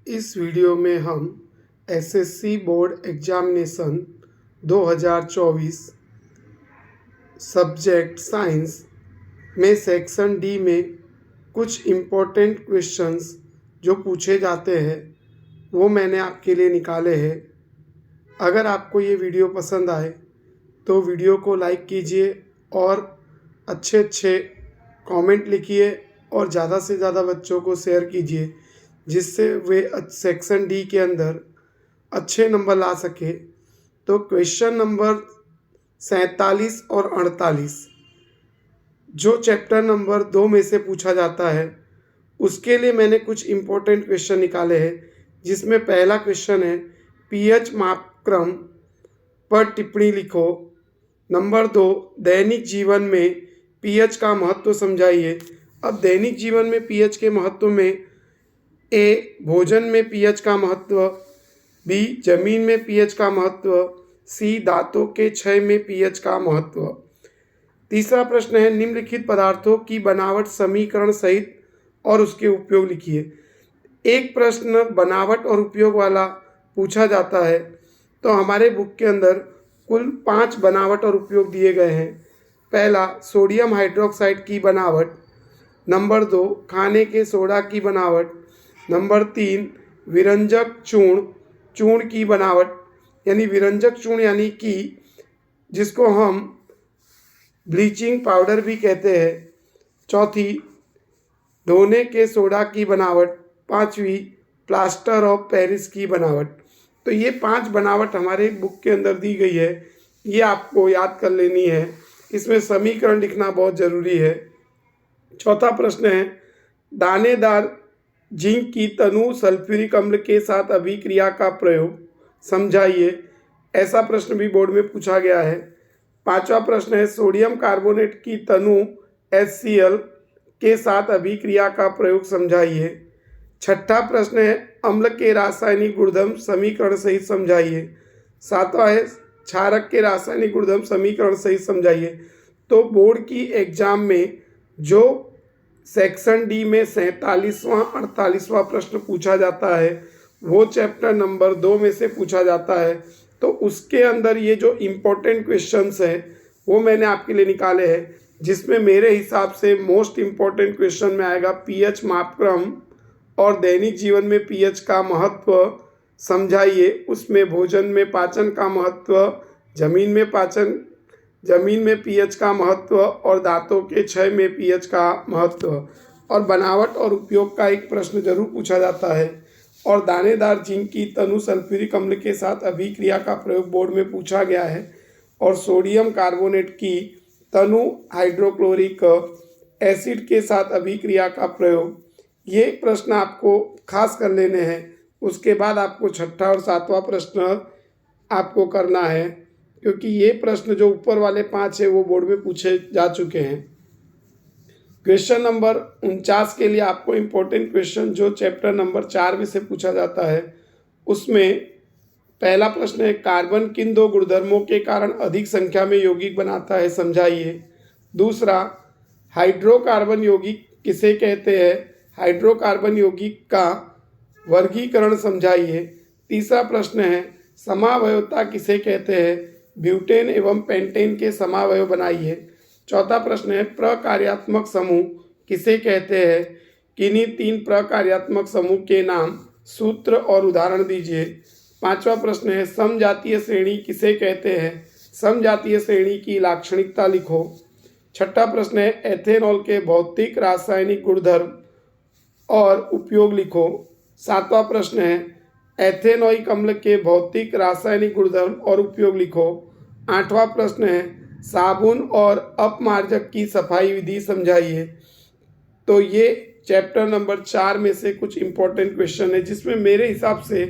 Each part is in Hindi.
इस वीडियो में हम SSC board examination 2024 subject science में सेक्शन डी में कुछ इम्पोर्टेंट क्वेश्चंस जो पूछे जाते हैं वो मैंने आपके लिए निकाले हैं। अगर आपको ये वीडियो पसंद आए तो वीडियो को लाइक कीजिए और अच्छे अच्छे कमेंट लिखिए और ज़्यादा से ज़्यादा बच्चों को शेयर कीजिए जिससे वे सेक्शन डी के अंदर अच्छे नंबर ला सके। तो क्वेश्चन नंबर 47 और 48 जो चैप्टर नंबर 2 में से पूछा जाता है उसके लिए मैंने कुछ इम्पोर्टेंट क्वेश्चन निकाले हैं, जिसमें पहला क्वेश्चन है पीएच मापक्रम पर टिप्पणी लिखो। नंबर 2 दैनिक जीवन में पीएच का महत्व समझाइए। अब दैनिक जीवन में पीएच के महत्व में ए भोजन में पीएच का महत्व, बी जमीन में पीएच का महत्व, सी दांतों के क्षय में पीएच का महत्व। तीसरा प्रश्न है निम्नलिखित पदार्थों की बनावट समीकरण सहित और उसके उपयोग लिखिए। एक प्रश्न बनावट और उपयोग वाला पूछा जाता है तो हमारे बुक के अंदर कुल 5 बनावट और उपयोग दिए गए हैं। पहला सोडियम हाइड्रोक्साइड की बनावट, नंबर 2 खाने के सोडा की बनावट, नंबर 3 विरंजक चूर्ण की बनावट, यानी विरंजक चूर्ण यानी कि जिसको हम ब्लीचिंग पाउडर भी कहते हैं। चौथी धोने के सोडा की बनावट, पांचवी प्लास्टर ऑफ पेरिस की बनावट। तो ये 5 बनावट हमारे बुक के अंदर दी गई है, ये आपको याद कर लेनी है। इसमें समीकरण लिखना बहुत ज़रूरी है। चौथा प्रश्न है दानेदार जिंक की तनु सल्फ्यूरिक अम्ल के साथ अभिक्रिया का प्रयोग समझाइए। ऐसा प्रश्न भी बोर्ड में पूछा गया है। पांचवा प्रश्न है सोडियम कार्बोनेट की तनु HCl के साथ अभिक्रिया का प्रयोग समझाइए। छठा प्रश्न है अम्ल के रासायनिक गुणधर्म समीकरण सहित समझाइए। सातवां है क्षारक के रासायनिक गुणधर्म समीकरण सहित समझाइए। तो बोर्ड की एग्जाम में जो सेक्शन डी में 47वां 48वां प्रश्न पूछा जाता है वो चैप्टर नंबर 2 में से पूछा जाता है। तो उसके अंदर ये जो इम्पोर्टेंट क्वेश्चंस हैं वो मैंने आपके लिए निकाले हैं, जिसमें मेरे हिसाब से मोस्ट इम्पोर्टेंट क्वेश्चन में आएगा पीएच मापक्रम और दैनिक जीवन में पीएच का महत्व समझाइए। उसमें भोजन में पाचन का महत्व, जमीन में पीएच का महत्व और दांतों के क्षय में पीएच का महत्व, और बनावट और उपयोग का एक प्रश्न जरूर पूछा जाता है। और दानेदार जिंक की तनु सल्फ्यूरिक अम्ल के साथ अभिक्रिया का प्रयोग बोर्ड में पूछा गया है। और सोडियम कार्बोनेट की तनु हाइड्रोक्लोरिक एसिड के साथ अभिक्रिया का प्रयोग, ये प्रश्न आपको खास कर लेने हैं। उसके बाद आपको छठा और सातवां प्रश्न आपको करना है, क्योंकि ये प्रश्न जो ऊपर वाले 5 है वो बोर्ड में पूछे जा चुके हैं। क्वेश्चन नंबर 49 के लिए आपको इम्पोर्टेंट क्वेश्चन जो चैप्टर नंबर 4 में से पूछा जाता है उसमें पहला प्रश्न है कार्बन किन 2 गुणधर्मों के कारण अधिक संख्या में यौगिक बनाता है समझाइए। दूसरा हाइड्रोकार्बन यौगिक किसे कहते हैं, हाइड्रोकार्बन यौगिक का वर्गीकरण समझाइए। तीसरा प्रश्न है समावयवता किसे कहते हैं, ब्यूटेन एवं पेंटेन के समावयव बनाइए। चौथा प्रश्न है प्रकार्यात्मक समूह किसे कहते हैं, किन्हीं 3 प्रकार्यात्मक समूह के नाम, सूत्र और उदाहरण दीजिए। पांचवा प्रश्न है समजातीय श्रेणी किसे कहते हैं, समजातीय श्रेणी की लाक्षणिकता लिखो। छठा प्रश्न है एथेनॉल के भौतिक रासायनिक गुणधर्म और उपयोग लिखो। सातवां प्रश्न है एथेनोइक अम्ल के भौतिक रासायनिक गुणधर्म और उपयोग लिखो। आठवां प्रश्न है साबुन और अपमार्जक की सफाई विधि समझाइए। तो ये चैप्टर नंबर 4 में से कुछ इम्पोर्टेंट क्वेश्चन है, जिसमें मेरे हिसाब से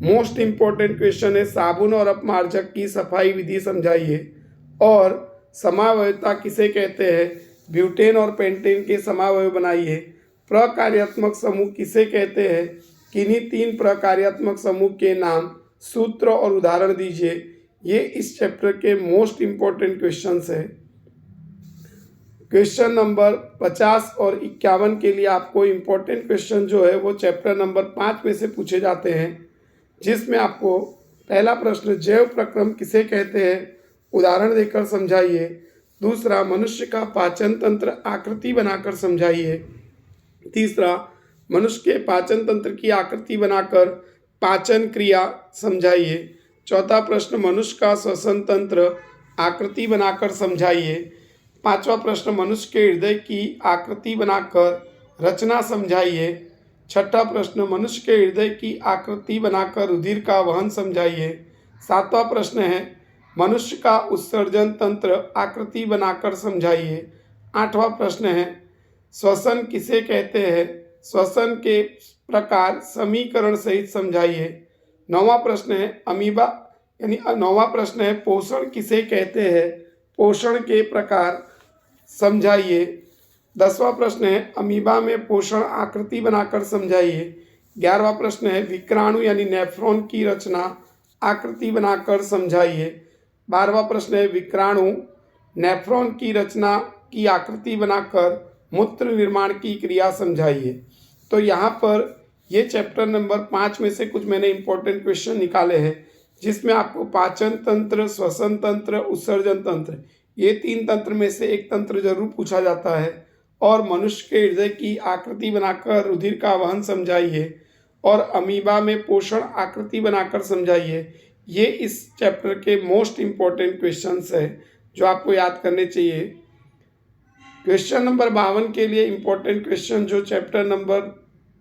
मोस्ट इम्पोर्टेंट क्वेश्चन है साबुन और अपमार्जक की सफाई विधि समझाइए। और समावयवता किसे कहते हैं, ब्यूटेन और पेंटेन के समावयव बनाइए। प्रकार्यात्मक समूह किसे कहते हैं, किन्हीं 3 प्रकार्यात्मक समूह के नाम, सूत्र और उदाहरण दीजिए। ये इस चैप्टर के मोस्ट इम्पोर्टेंट क्वेश्चंस हैं। क्वेश्चन नंबर 50 और 51 के लिए आपको इम्पोर्टेंट क्वेश्चन जो है वो चैप्टर नंबर 5 में से पूछे जाते हैं, जिसमें आपको पहला प्रश्न जैव प्रक्रम किसे कहते हैं, उदाहरण देकर समझाइए। दूसरा, मनुष्य का पाचन तंत्र आकृति बनाकर समझाइए। तीसरा, मनुष्य के पाचन तंत्र की आकृति बनाकर पाचन क्रिया समझाइए। चौथा प्रश्न, मनुष्य का श्वसन तंत्र आकृति बनाकर समझाइए। पांचवा प्रश्न, मनुष्य के हृदय की आकृति बनाकर रचना समझाइए। छठा प्रश्न, मनुष्य के हृदय की आकृति बनाकर रुधिर का वहन समझाइए। सातवां प्रश्न है, मनुष्य का उत्सर्जन तंत्र आकृति बनाकर समझाइए। आठवां प्रश्न है, श्वसन किसे कहते हैं, श्वसन के प्रकार समीकरण सहित समझाइए। नौवां प्रश्न है अमीबा नौवां प्रश्न है पोषण किसे कहते हैं, पोषण के प्रकार समझाइए। 10वां प्रश्न है अमीबा में पोषण आकृति बनाकर समझाइए। 11वां प्रश्न है विक्राणु यानी नेफ्रॉन की रचना आकृति बनाकर समझाइए। 12वां प्रश्न है विक्राणु नेफ्रॉन की रचना की आकृति बनाकर मूत्र निर्माण की क्रिया समझाइए। तो यहाँ पर ये चैप्टर नंबर 5 में से कुछ मैंने इंपॉर्टेंट क्वेश्चन निकाले हैं, जिसमें आपको पाचन तंत्र, श्वसन तंत्र, उत्सर्जन तंत्र, ये 3 तंत्र में से एक तंत्र जरूर पूछा जाता है। और मनुष्य के हृदय की आकृति बनाकर रुधिर का वहन समझाइए और अमीबा में पोषण आकृति बनाकर समझाइए। ये इस चैप्टर के मोस्ट इम्पॉर्टेंट क्वेश्चंस है जो आपको याद करने चाहिए। क्वेश्चन नंबर 52 के लिए इम्पोर्टेंट क्वेश्चन जो चैप्टर नंबर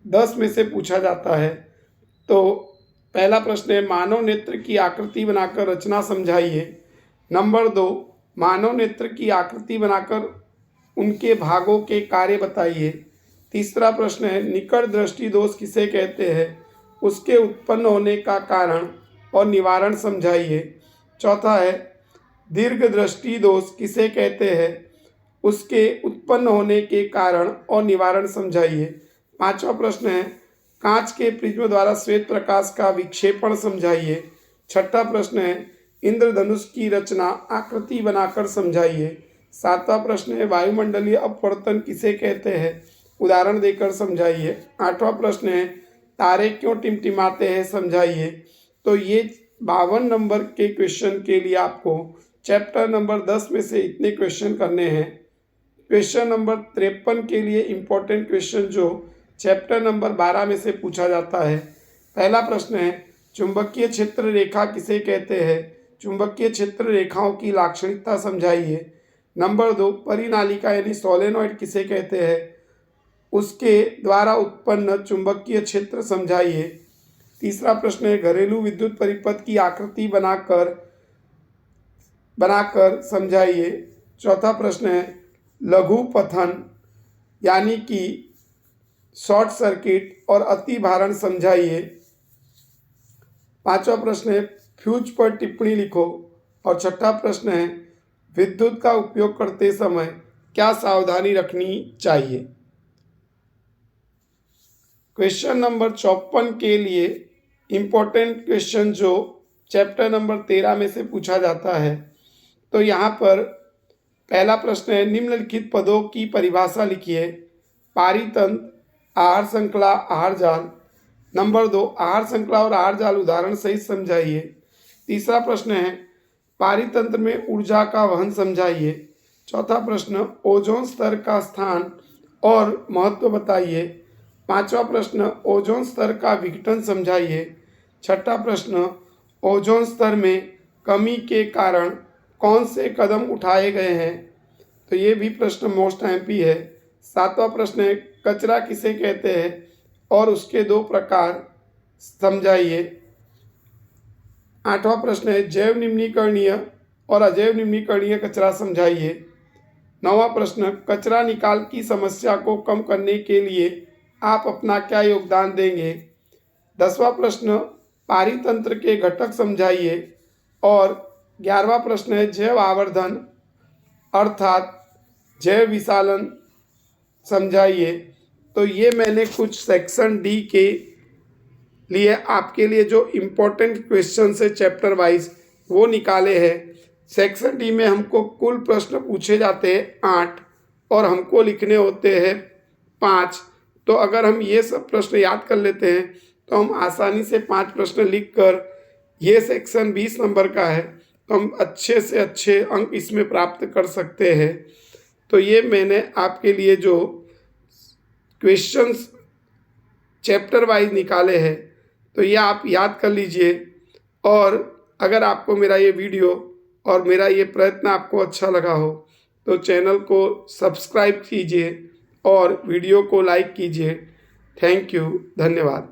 10 में से पूछा जाता है। तो पहला प्रश्न है मानव नेत्र की आकृति बनाकर रचना समझाइए। नंबर 2, मानव नेत्र की आकृति बनाकर उनके भागों के कार्य बताइए। तीसरा प्रश्न है निकट दृष्टि दोष किसे कहते हैं, उसके उत्पन्न होने का कारण और निवारण समझाइए। चौथा है दीर्घ दृष्टि दोष किसे कहते हैं, उसके उत्पन्न होने के कारण और निवारण समझाइए। पांचवा प्रश्न है कांच के प्रिज्म द्वारा श्वेत प्रकाश का विक्षेपण समझाइए। छठा प्रश्न है इंद्रधनुष की रचना आकृति बनाकर समझाइए। सातवां प्रश्न है वायुमंडलीय अपवर्तन किसे कहते हैं, उदाहरण देकर समझाइए। आठवां प्रश्न है तारे क्यों टिमटिमाते हैं समझाइए। तो ये 52 नंबर के क्वेश्चन के लिए आपको चैप्टर नंबर 10 में से इतने क्वेश्चन करने हैं। क्वेश्चन नंबर 53 के लिए इम्पोर्टेंट क्वेश्चन जो चैप्टर नंबर 12 में से पूछा जाता है। पहला प्रश्न है चुंबकीय क्षेत्र रेखा किसे कहते हैं, चुंबकीय क्षेत्र रेखाओं की लाक्षणिकता समझाइए। नंबर 2, परिनालिका यानी सोलेनॉइड किसे कहते हैं, उसके द्वारा उत्पन्न चुंबकीय क्षेत्र समझाइए। तीसरा प्रश्न है घरेलू विद्युत परिपथ की आकृति बनाकर समझाइए। चौथा प्रश्न है लघु पथन यानी कि शॉर्ट सर्किट और अति भारण समझाइए। पांचवा प्रश्न है फ्यूज पर टिप्पणी लिखो। और छठा प्रश्न है विद्युत का उपयोग करते समय क्या सावधानी रखनी चाहिए। क्वेश्चन नंबर 54 के लिए इम्पोर्टेंट क्वेश्चन जो चैप्टर नंबर 13 में से पूछा जाता है। तो यहाँ पर पहला प्रश्न है निम्नलिखित पदों की परिभाषा लिखिए। पारितंत्र, आहार श्रृंखला, आहार जाल। नंबर 2, आहार श्रृंखला और आहार जाल उदाहरण सहित समझाइए। तीसरा प्रश्न है पारितंत्र में ऊर्जा का वहन समझाइए। चौथा प्रश्न ओजोन स्तर का स्थान और महत्व बताइए। पांचवा प्रश्न ओजोन स्तर का विघटन समझाइए। छठा प्रश्न ओजोन स्तर में कमी के कारण कौन से कदम उठाए गए हैं। तो ये भी प्रश्न मोस्ट एमपी है। सातवां प्रश्न है कचरा किसे कहते हैं और उसके 2 प्रकार समझाइए। आठवां प्रश्न है जैव निम्नीकरणीय और अजैव निम्नीकरणीय कचरा समझाइए। नौवां प्रश्न कचरा निकाल की समस्या को कम करने के लिए आप अपना क्या योगदान देंगे। 10वां प्रश्न पारितंत्र के घटक समझाइए। और 11वां प्रश्न है जैव आवर्धन अर्थात जैव विशालन समझाइए। तो ये मैंने कुछ सेक्शन डी के लिए आपके लिए जो इम्पोर्टेंट क्वेश्चन है चैप्टर वाइज वो निकाले हैं। सेक्शन डी में हमको कुल प्रश्न पूछे जाते हैं 8 और हमको लिखने होते हैं 5। तो अगर हम ये सब प्रश्न याद कर लेते हैं तो हम आसानी से 5 प्रश्न लिखकर, ये सेक्शन 20 नंबर का है, तो हम अच्छे से अच्छे अंक इसमें प्राप्त कर सकते हैं। तो ये मैंने आपके लिए जो क्वेश्चंस चैप्टर वाइज निकाले हैं, तो ये आप याद कर लीजिए। और अगर आपको मेरा ये वीडियो और मेरा ये प्रयत्न आपको अच्छा लगा हो तो चैनल को सब्सक्राइब कीजिए और वीडियो को लाइक कीजिए। थैंक यू, धन्यवाद।